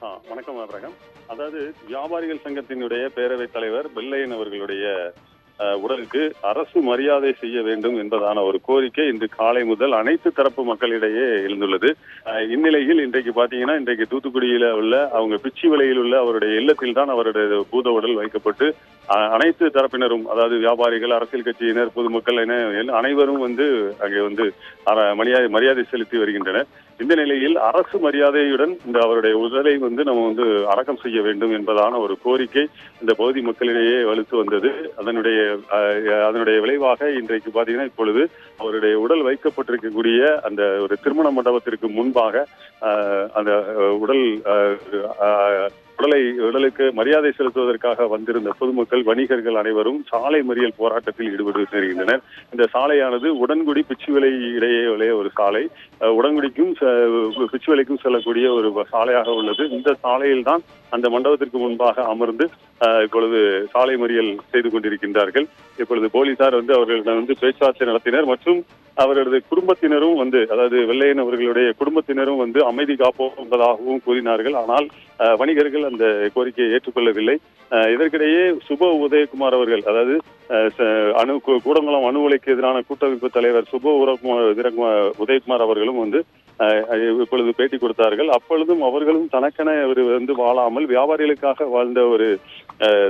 வணக்கம் ஆபிரகாம். அதாவது வியாபாரிகள் சங்கத்தினுடைய பேரவைத் தலைவர் வெள்ளையன் அவர்களுடைய உடலுக்கு அரசு மரியாதை செய்ய வேண்டும் என்பதான ஒரு கோரிக்கை இன்று காலை முதல் அனைத்து தரப்பு மக்களிடையே எழுந்துள்ளது. இந்நிலையில் இன்றைக்கு பாத்தீங்கன்னா, இன்றைக்கு தூத்துக்குடியில உள்ள அவங்க பிச்சி விலையில் உள்ள அவருடைய இல்லத்தில் தான் அவருடைய பூத உடல் வைக்கப்பட்டு அனைத்து தரப்பினரும், அதாவது வியாபாரிகள், அரசியல் கட்சியினர், பொதுமக்கள் என அனைவரும் அங்கே மரியாதை செலுத்தி வருகின்றனர். இந்த நிலையில் அரசு மரியாதையுடன் இந்த அவருடைய உடலை நம்ம அடக்கம் செய்ய வேண்டும் என்பதான ஒரு கோரிக்கை இந்த பகுதி மக்களிடையே வலுத்து வந்தது. அதனுடைய விளைவாக இன்றைக்கு பாத்தீங்கன்னா, இப்பொழுது அவருடைய உடல் வைக்கப்பட்டிருக்கக்கூடிய அந்த ஒரு திருமண மண்டபத்திற்கு முன்பாக அந்த உடலுக்கு மரியாதை செலுத்துவதற்காக வந்திருந்த பொதுமக்கள், வணிகர்கள் அனைவரும் சாலை மறியல் போராட்டத்தில் ஈடுபட்டு வருகின்றனர். இந்த சாலையானது உடன்குடி பிச்சுவிலை இடையே ஒரு சாலை, உடன்குடிக்கும் பிச்சுவிலைக்கும் செல்லக்கூடிய ஒரு சாலையாக உள்ளது. இந்த சாலையில் தான் அந்த மண்டபத்திற்கு முன்பாக அமர்ந்து இப்பொழுது சாலை மறியல் செய்து கொண்டிருக்கின்றார்கள். இப்பொழுது போலீசார் அவர்களிடம் பேச்சுவார்த்தை நடத்தினர் மற்றும் அவர்களது குடும்பத்தினரும் அதாவது வெள்ளையன் அவர்களுடைய குடும்பத்தினரும் அமைதி காப்போம் என்பதாகவும் கூறினார்கள். ஆனால் வணிகர்கள் அந்த கோரிக்கையை ஏற்றுக்கொள்ளவில்லை. இதற்கிடையே சுப உதயகுமார் அவர்கள், அதாவது கூடங்குளம் அணு உலைக்கு எதிரான கூட்டமைப்பு தலைவர் சுப உதயகுமார் அவர்களும் இப்பொழுது பேட்டி கொடுத்தார்கள். அப்பொழுதும் அவர்களும் தனக்கென வாழாமல் வியாபாரிகளுக்காக வாழ்ந்த ஒரு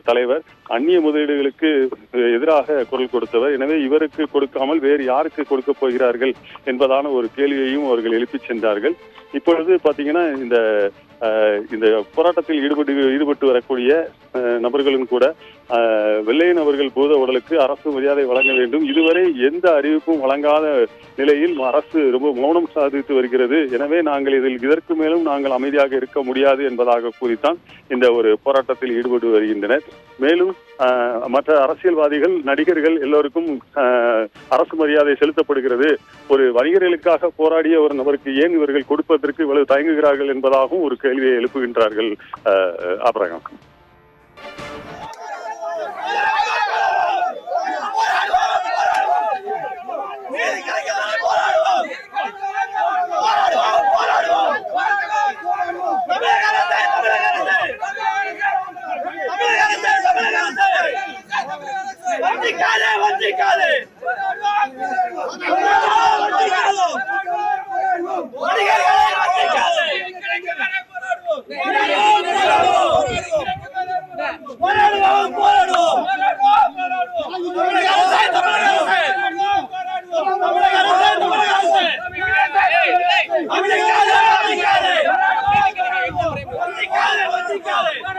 தலைவர், அந்நிய முதலீடுகளுக்கு எதிராக குரல் கொடுத்தவர். எனவே இவருக்கு கொடுக்காமல் வேறு யாருக்கு கொடுக்க போகிறார்கள் என்பதான ஒரு கேள்வியையும் அவர்கள் எழுப்பி சென்றார்கள். இப்பொழுது பாத்தீங்கன்னா, இந்த போராட்டத்தில் ஈடுபட்டு வரக்கூடிய நபர்களும் கூட வெள்ளையன் அவர்கள் பூத உடலுக்கு அரசு மரியாதை வழங்க வேண்டும், இதுவரை எந்த அறிவிப்பும் வழங்காத நிலையில் அரசு ரொம்ப மௌனம் சாதித்து வருகிறது, எனவே நாங்கள் இதற்கு மேலும் நாங்கள் அமைதியாக இருக்க முடியாது என்பதாக கூறித்தான் இந்த ஒரு போராட்டத்தில் ஈடுபட்டு வருகின்றனர். மேலும் மற்ற அரசியல்வாதிகள், நடிகர்கள் எல்லோருக்கும் அரசு மரியாதை செலுத்தப்படுகிறது, ஒரு வணிகர்களுக்காக போராடிய ஒரு நபருக்கு ஏன் இவர்கள் கொடுப்பதற்கு இவ்வளவு தயங்குகிறார்கள் என்பதாகவும் ஒரு கேள்வியை எழுப்புகின்றார்கள். ஆபிரகாம். Vamos,